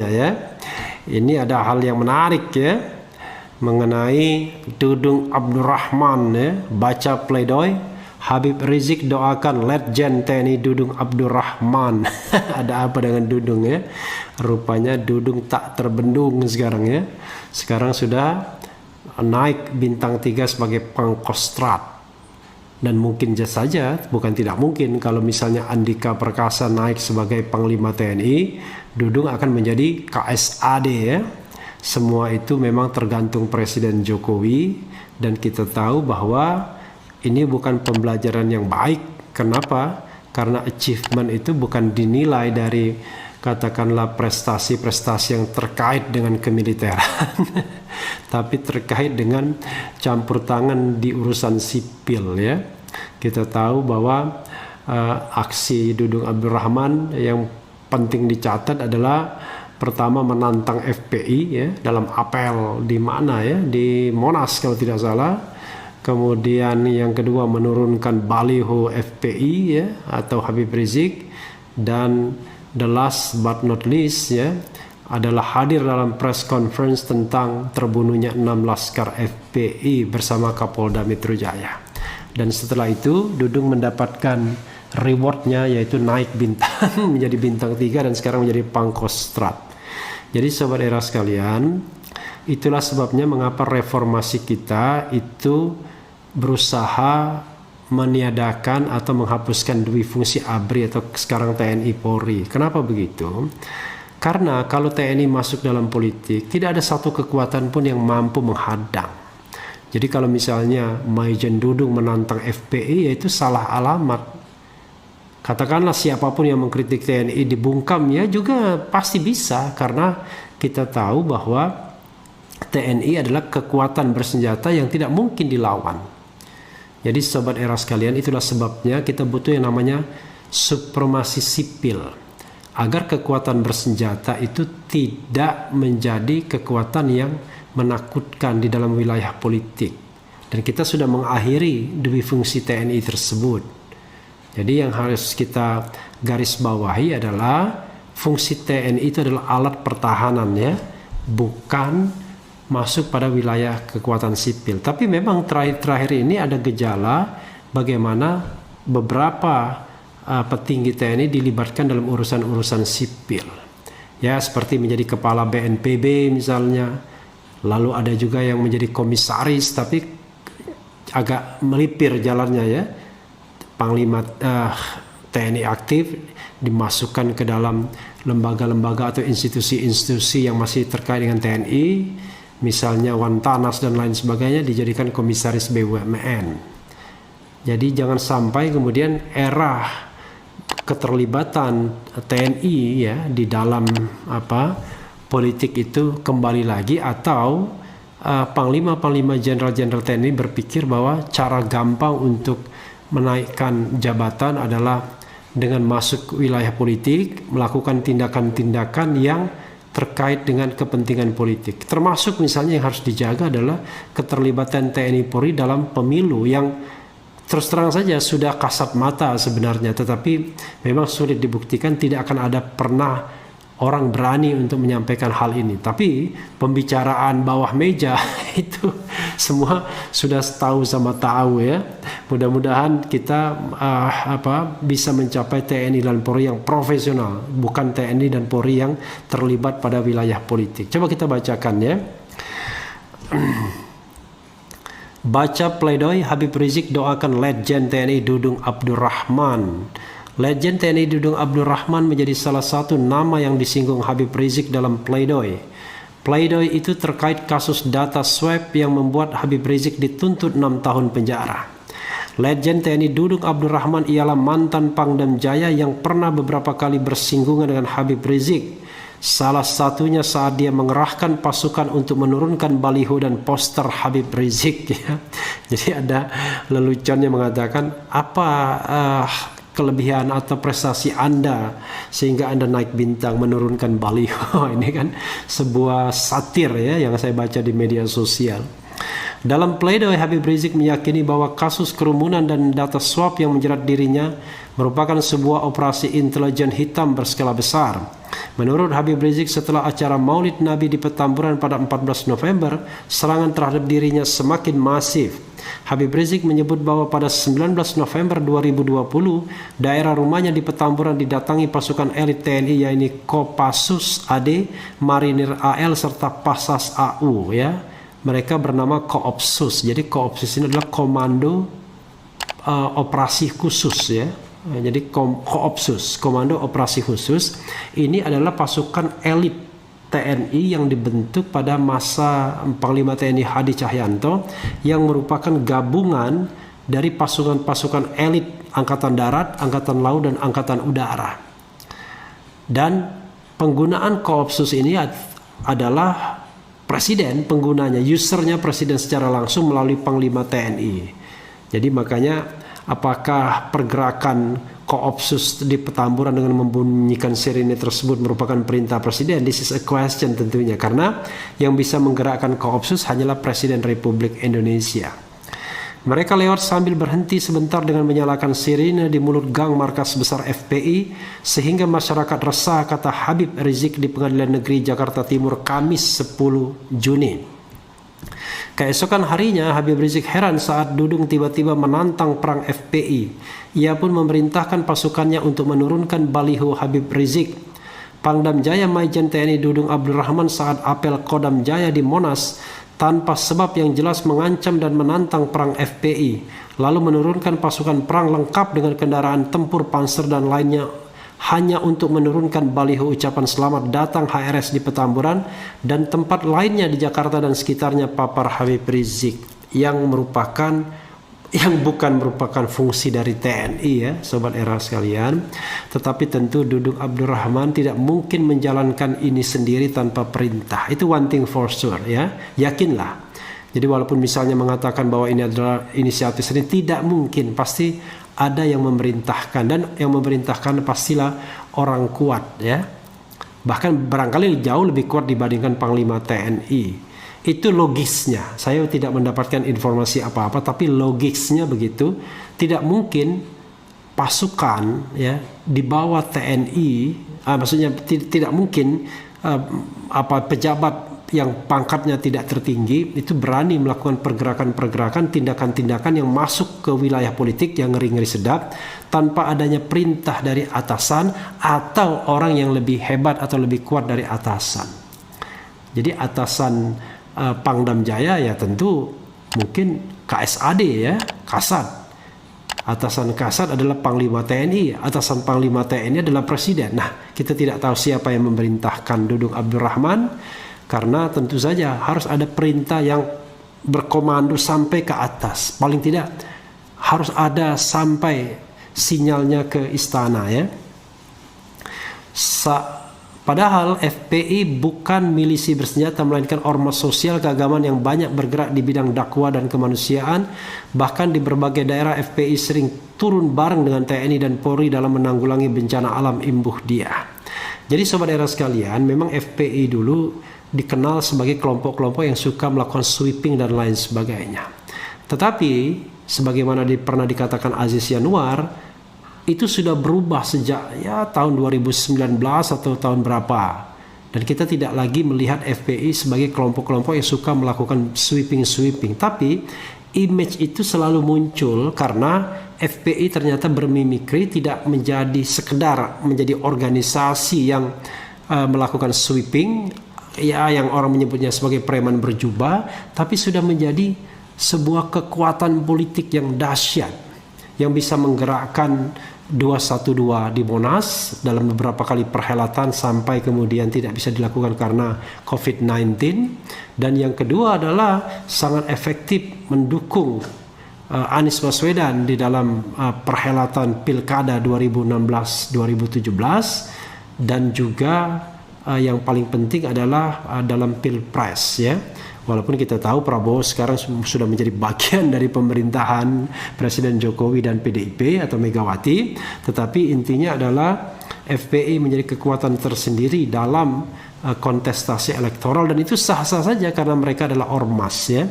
ya. Ini ada hal yang menarik ya mengenai Dudung Abdurrahman ya. Baca pledoi Habib Rizik doakan Letjen TNI Dudung Abdurrahman. Ada apa dengan Dudung ya? Rupanya Dudung tak terbendung sekarang ya. Sekarang sudah naik bintang 3 sebagai Pangkostrat. Dan mungkin saja, bukan tidak mungkin, kalau misalnya Andika Perkasa naik sebagai Panglima TNI, Dudung akan menjadi KSAD ya. Semua itu memang tergantung Presiden Jokowi, dan kita tahu bahwa ini bukan pembelajaran yang baik. Kenapa? Karena achievement itu bukan dinilai dari katakanlah prestasi-prestasi yang terkait dengan kemiliteran, tapi terkait dengan campur tangan di urusan sipil ya. Kita tahu bahwa aksi Dudung Abdurrahman yang penting dicatat adalah pertama menantang FPI ya dalam apel di mana ya, di Monas kalau tidak salah. Kemudian yang kedua menurunkan baliho FPI ya atau Habib Rizik, dan the last but not least ya adalah hadir dalam press conference tentang terbunuhnya 6 laskar FPI bersama Kapolda Metro Jaya. Dan setelah itu Dudung mendapatkan rewardnya, yaitu naik bintang menjadi bintang 3 dan sekarang menjadi Pangkostrat. Jadi sobat era sekalian, itulah sebabnya mengapa reformasi kita itu berusaha meniadakan atau menghapuskan dui fungsi ABRI atau sekarang TNI Polri. Kenapa begitu? Karena kalau TNI masuk dalam politik, tidak ada satu kekuatan pun yang mampu menghadang. Jadi kalau misalnya Maijen Dudung menantang FPI, yaitu salah alamat. Katakanlah siapapun yang mengkritik TNI dibungkam ya juga pasti bisa, karena kita tahu bahwa TNI adalah kekuatan bersenjata yang tidak mungkin dilawan. Jadi sobat era sekalian, itulah sebabnya kita butuh yang namanya supremasi sipil, agar kekuatan bersenjata itu tidak menjadi kekuatan yang menakutkan di dalam wilayah politik. Dan kita sudah mengakhiri dui fungsi TNI tersebut. Jadi yang harus kita garis bawahi adalah fungsi TNI itu adalah alat pertahanan ya, bukan masuk pada wilayah kekuatan sipil. Tapi memang terakhir ini ada gejala bagaimana beberapa petinggi TNI dilibatkan dalam urusan-urusan sipil. Ya, seperti menjadi kepala BNPB misalnya. Lalu ada juga yang menjadi komisaris tapi agak melipir jalannya ya. Panglima TNI aktif dimasukkan ke dalam lembaga-lembaga atau institusi-institusi yang masih terkait dengan TNI. Misalnya Wantanas dan lain sebagainya dijadikan komisaris BUMN. Jadi jangan sampai kemudian era keterlibatan TNI ya di dalam politik itu kembali lagi, atau panglima-panglima jenderal-jenderal TNI berpikir bahwa cara gampang untuk menaikkan jabatan adalah dengan masuk ke wilayah politik, melakukan tindakan-tindakan yang terkait dengan kepentingan politik. Termasuk misalnya yang harus dijaga adalah keterlibatan TNI Polri dalam pemilu yang terus terang saja sudah kasat mata sebenarnya, tetapi memang sulit dibuktikan. Tidak akan ada pernah orang berani untuk menyampaikan hal ini. Tapi pembicaraan bawah meja itu semua sudah tahu sama tahu ya. Mudah-mudahan kita bisa mencapai TNI dan Polri yang profesional, bukan TNI dan Polri yang terlibat pada wilayah politik. Coba kita bacakan ya. Baca pledoi Habib Rizik doakan Letjen TNI Dudung Abdurrahman. Letjen TNI Dudung Abdurrahman menjadi salah satu nama yang disinggung Habib Rizik dalam pledoi. Pledoi itu terkait kasus data swab yang membuat Habib Rizik dituntut 6 tahun penjara. Letjen TNI Dudung Abdurrahman ialah mantan Pangdam Jaya yang pernah beberapa kali bersinggungan dengan Habib Rizik. Salah satunya saat dia mengerahkan pasukan untuk menurunkan baliho dan poster Habib Rizik ya. Jadi ada leluconnya mengatakan apa kelebihan atau prestasi Anda sehingga Anda naik bintang menurunkan baliho. Ini kan sebuah satir ya yang saya baca di media sosial. Dalam pledoi, Habib Rizik meyakini bahwa kasus kerumunan dan data swab yang menjerat dirinya merupakan sebuah operasi intelijen hitam berskala besar. Menurut Habib Rizik, setelah acara Maulid Nabi di Petamburan pada 14 November, serangan terhadap dirinya semakin masif. Habib Rizik menyebut bahwa pada 19 November 2020, daerah rumahnya di Petamburan didatangi pasukan elit TNI, yaitu Kopassus AD, Marinir AL, serta Pasas AU. Ya, mereka bernama Koopsus. Jadi Koopsus ini adalah Komando Operasi Khusus, ya. Jadi Koopsus, Komando Operasi Khusus, ini adalah pasukan elit TNI yang dibentuk pada masa Panglima TNI Hadi Cahyanto, yang merupakan gabungan dari pasukan-pasukan elit Angkatan Darat, Angkatan Laut, dan Angkatan Udara. Dan penggunaan Koopsus ini adalah presiden penggunanya, usernya presiden secara langsung melalui Panglima TNI. Jadi makanya apakah pergerakan Koopsus di Petamburan dengan membunyikan sirine tersebut merupakan perintah presiden? This is a question tentunya, karena yang bisa menggerakkan Koopsus hanyalah Presiden Republik Indonesia. Mereka lewat sambil berhenti sebentar dengan menyalakan sirine di mulut gang markas besar FPI, sehingga masyarakat resah, kata Habib Rizik di Pengadilan Negeri Jakarta Timur Kamis 10 Juni. Keesokan harinya, Habib Rizik heran saat Dudung tiba-tiba menantang perang FPI. Ia pun memerintahkan pasukannya untuk menurunkan baliho Habib Rizik. Pangdam Jaya Maijen TNI Dudung Abdurrahman saat apel Kodam Jaya di Monas tanpa sebab yang jelas mengancam dan menantang perang FPI, lalu menurunkan pasukan perang lengkap dengan kendaraan tempur, panser, dan lainnya hanya untuk menurunkan baliho ucapan selamat datang HRS di Petamburan dan tempat lainnya di Jakarta dan sekitarnya, papar Habib Rizik, yang bukan merupakan fungsi dari TNI, ya Sobat Era sekalian. Tetapi tentu Dudung Abdurrahman tidak mungkin menjalankan ini sendiri tanpa perintah. Itu one thing for sure, ya. Yakinlah. Jadi walaupun misalnya mengatakan bahwa ini adalah inisiatif sendiri, tidak mungkin, pasti ada yang memerintahkan, dan yang memerintahkan pastilah orang kuat, ya. Bahkan barangkali jauh lebih kuat dibandingkan Panglima TNI. Itu logisnya. Saya tidak mendapatkan informasi apa-apa, tapi logisnya begitu. Tidak mungkin pasukan, ya, di bawah TNI, maksudnya tidak mungkin pejabat yang pangkatnya tidak tertinggi itu berani melakukan pergerakan-pergerakan, tindakan-tindakan yang masuk ke wilayah politik yang ngeri-ngeri sedap tanpa adanya perintah dari atasan atau orang yang lebih hebat atau lebih kuat dari atasan. Jadi atasan Pangdam Jaya ya tentu mungkin KSAD, ya, Kasat. Atasan Kasat adalah Panglima TNI, atasan Panglima TNI adalah Presiden. Nah, kita tidak tahu siapa yang memerintahkan Dudung Abdurrahman, karena tentu saja harus ada perintah yang berkomando sampai ke atas. Paling tidak harus ada sampai sinyalnya ke istana, ya. Padahal FPI bukan milisi bersenjata, melainkan ormas sosial keagamaan yang banyak bergerak di bidang dakwah dan kemanusiaan. Bahkan di berbagai daerah FPI sering turun bareng dengan TNI dan Polri dalam menanggulangi bencana alam imbuh dia. Jadi Sobat Era sekalian, memang FPI dulu dikenal sebagai kelompok-kelompok yang suka melakukan sweeping dan lain sebagainya. Tetapi sebagaimana pernah dikatakan Aziz Yanuar, itu sudah berubah sejak tahun 2019 atau tahun berapa. Dan kita tidak lagi melihat FPI sebagai kelompok-kelompok yang suka melakukan sweeping-sweeping. Tapi image itu selalu muncul karena FPI ternyata bermimikri, tidak menjadi sekedar menjadi organisasi yang melakukan sweeping, ya, yang orang menyebutnya sebagai preman berjubah, tapi sudah menjadi sebuah kekuatan politik yang dahsyat yang bisa menggerakkan 212 di Monas dalam beberapa kali perhelatan sampai kemudian tidak bisa dilakukan karena COVID-19. Dan yang kedua adalah sangat efektif mendukung Anies Baswedan di dalam perhelatan Pilkada 2016-2017, dan juga yang paling penting adalah dalam Pilpres, ya. Walaupun kita tahu Prabowo sekarang sudah menjadi bagian dari pemerintahan Presiden Jokowi dan PDIP atau Megawati, tetapi intinya adalah FPI menjadi kekuatan tersendiri dalam kontestasi elektoral, dan itu sah-sah saja karena mereka adalah ormas, ya.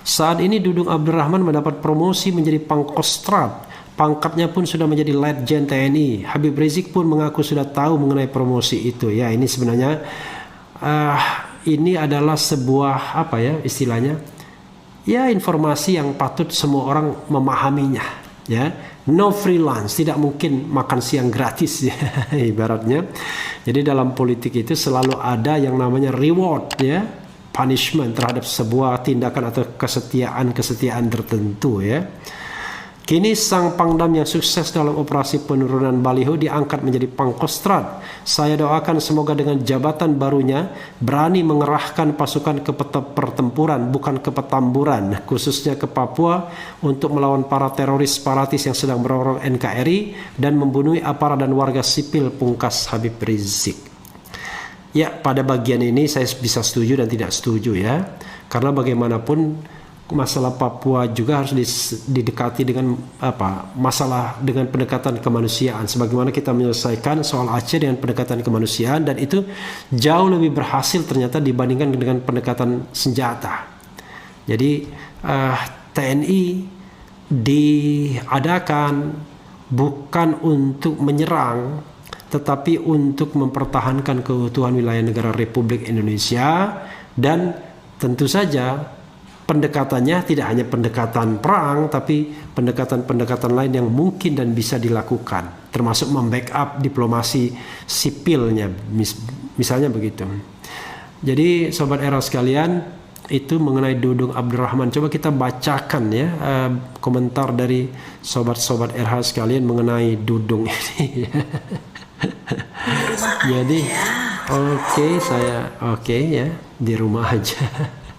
Saat ini Dudung Abdurrahman mendapat promosi menjadi Pangkostrat. Pangkatnya pun sudah menjadi Letjen TNI. Habib Rizik pun mengaku sudah tahu mengenai promosi itu. Ya, ini sebenarnya ini adalah sebuah apa ya istilahnya? Ya, informasi yang patut semua orang memahaminya. Ya, no freelance, tidak mungkin makan siang gratis ya ibaratnya. Jadi dalam politik itu selalu ada yang namanya reward ya, punishment terhadap sebuah tindakan atau kesetiaan tertentu ya. Kini sang Pangdam yang sukses dalam operasi penurunan baliho diangkat menjadi Pangkostrat. Saya doakan semoga dengan jabatan barunya berani mengerahkan pasukan ke pertempuran, bukan ke petamburan, khususnya ke Papua untuk melawan para teroris separatis yang sedang merongrong NKRI dan membunuh aparat dan warga sipil, pungkas Habib Rizik. Ya, pada bagian ini saya bisa setuju dan tidak setuju ya. Karena bagaimanapun masalah Papua juga harus didekati dengan masalah dengan pendekatan kemanusiaan, sebagaimana kita menyelesaikan soal Aceh dengan pendekatan kemanusiaan, dan itu jauh lebih berhasil ternyata dibandingkan dengan pendekatan senjata. Jadi TNI diadakan bukan untuk menyerang, tetapi untuk mempertahankan keutuhan wilayah negara Republik Indonesia. Dan tentu saja pendekatannya tidak hanya pendekatan perang, tapi pendekatan-pendekatan lain yang mungkin dan bisa dilakukan, termasuk membackup diplomasi sipilnya, misalnya begitu. Jadi sobat era sekalian, itu mengenai Dudung Abdurrahman. Coba kita bacakan ya komentar dari sobat-sobat RH sekalian mengenai Dudung ini. Jadi oke ya, di rumah aja.